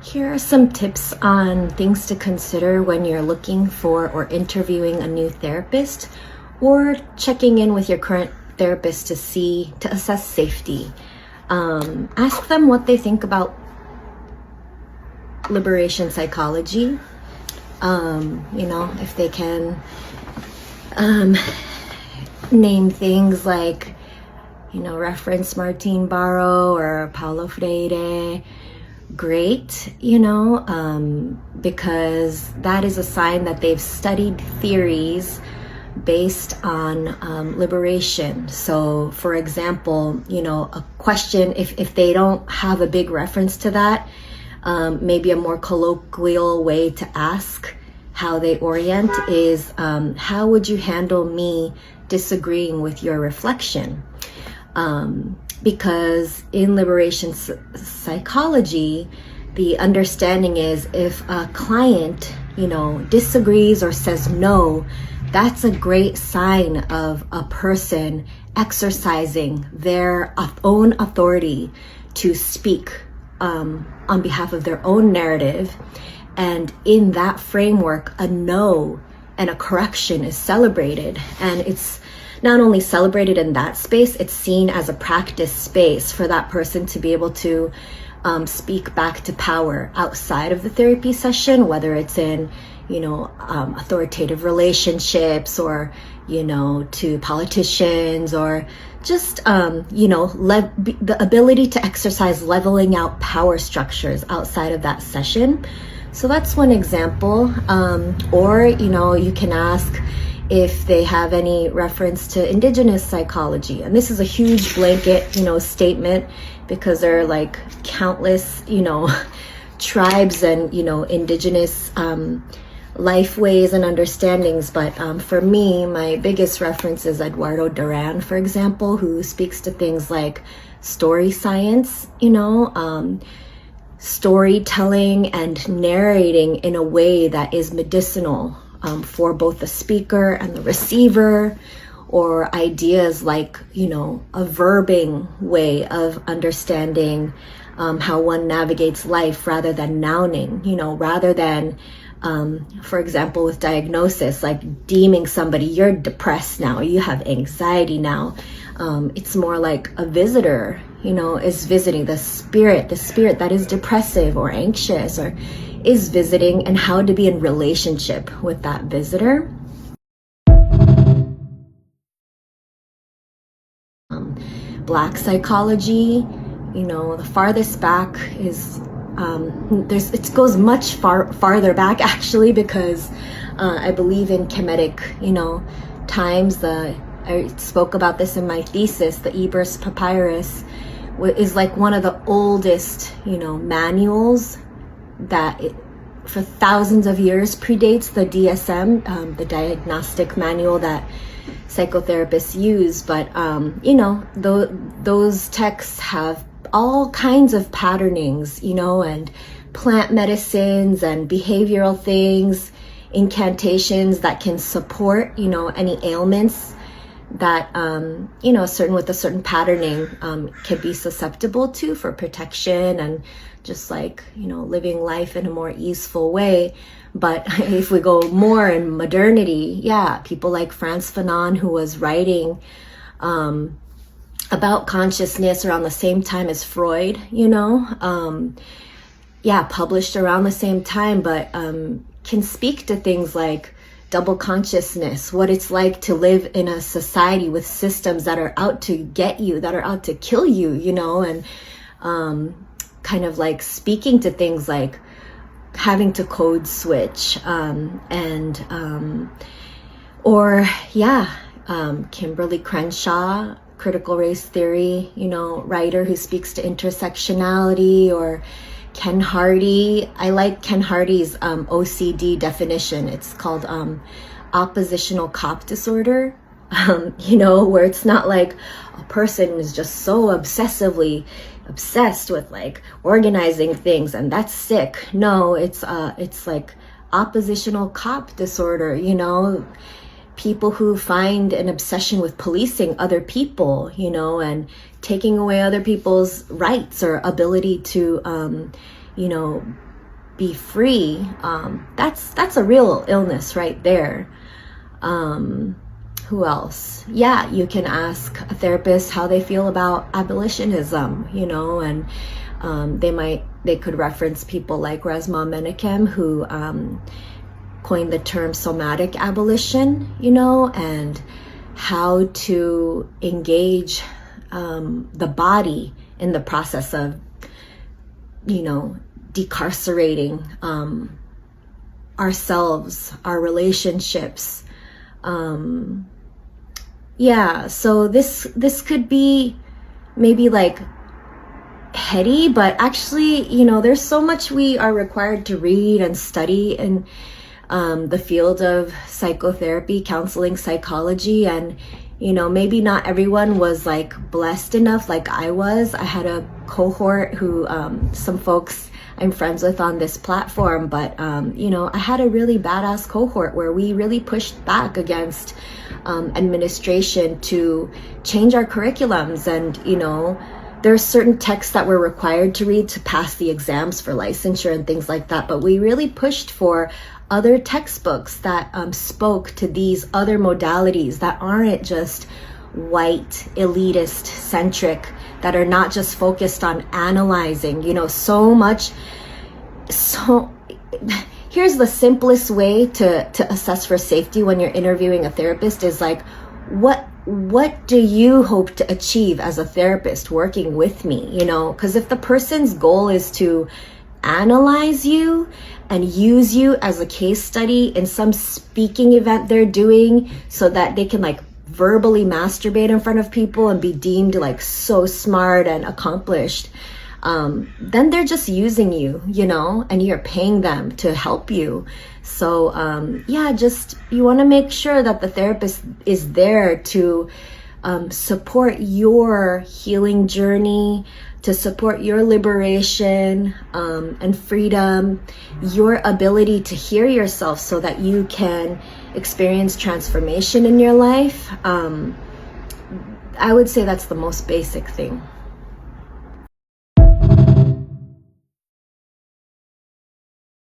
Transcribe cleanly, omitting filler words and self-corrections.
Here are some tips on things to consider when you're looking for or interviewing a new therapist or checking in with your current therapist to assess safety. Ask them what they think about liberation psychology. If they can name things like, reference Martin Barrow or Paulo Freire, great, because that is a sign that they've studied theories based on liberation. So, for example, a question, if they don't have a big reference to that, maybe a more colloquial way to ask how they orient is, how would you handle me disagreeing with your reflection? Because in liberation psychology, the understanding is if a client, disagrees or says no, that's a great sign of a person exercising their own authority to speak on behalf of their own narrative. And in that framework, a no and a correction is celebrated. And it's not only celebrated in that space, it's seen as a practice space for that person to be able to speak back to power outside of the therapy session, whether it's in, authoritative relationships or, to politicians or just, the ability to exercise leveling out power structures outside of that session. So that's one example. Or, you can ask if they have any reference to indigenous psychology. And this is a huge blanket, statement, because there are like countless, tribes and, indigenous life ways and understandings. But for me, my biggest reference is Eduardo Duran, for example, who speaks to things like story science, storytelling and narrating in a way that is medicinal for both the speaker and the receiver, or ideas like, a verbing way of understanding how one navigates life rather than nouning, rather than, for example, with diagnosis, like deeming somebody, you're depressed now, you have anxiety now. It's more like a visitor, is visiting the spirit that is depressive or anxious or is visiting, and how to be in relationship with that visitor. Black psychology, the farthest back is it goes much farther back actually, because I believe in Kemetic, times. I spoke about this in my thesis. The Ebers Papyrus is like one of the oldest, manuals that for thousands of years predates the DSM, the diagnostic manual that psychotherapists use. But, those texts have all kinds of patternings, and plant medicines and behavioral things, incantations that can support, any ailments that, with a certain patterning can be susceptible to for protection and just like, living life in a more easeful way. But if we go more in modernity, people like Frantz Fanon, who was writing about consciousness around the same time as Freud, published around the same time, but can speak to things like double consciousness, what it's like to live in a society with systems that are out to get you, that are out to kill you, and kind of like speaking to things like having to code switch, Kimberly Crenshaw, critical race theory, writer who speaks to intersectionality, or Ken Hardy. I like Ken Hardy's OCD definition. It's called oppositional cop disorder, where it's not like a person is just so obsessively obsessed with like organizing things and that's sick. No, it's like oppositional cop disorder, people who find an obsession with policing other people, and taking away other people's rights or ability to, be free, that's a real illness right there. Who else? Yeah, you can ask a therapist how they feel about abolitionism, you know, and they could reference people like Resmaa Menakem, who coined the term somatic abolition, you know, and how to engage the body in the process of, you know, decarcerating ourselves, our relationships. Yeah, so this could be maybe like heady, but actually, you know, there's so much we are required to read and study in the field of psychotherapy, counseling, psychology, and you know, maybe not everyone was like blessed enough like I was. I had a cohort who some folks I'm friends with on this platform, but you know, I had a really badass cohort where we really pushed back against administration to change our curriculums. And you know, there are certain texts that we're required to read to pass the exams for licensure and things like that, but we really pushed for other textbooks that spoke to these other modalities that aren't just white, elitist centric, that are not just focused on analyzing, you know, so here's the simplest way to assess for safety when you're interviewing a therapist is like, what do you hope to achieve as a therapist working with me, you know? Because if the person's goal is to analyze you and use you as a case study in some speaking event they're doing so that they can like verbally masturbate in front of people and be deemed like so smart and accomplished, then they're just using you, you know, and you're paying them to help you. So yeah, just you want to make sure that the therapist is there to support your healing journey, to support your liberation and freedom, your ability to hear yourself so that you can experience transformation in your life. I would say that's the most basic thing.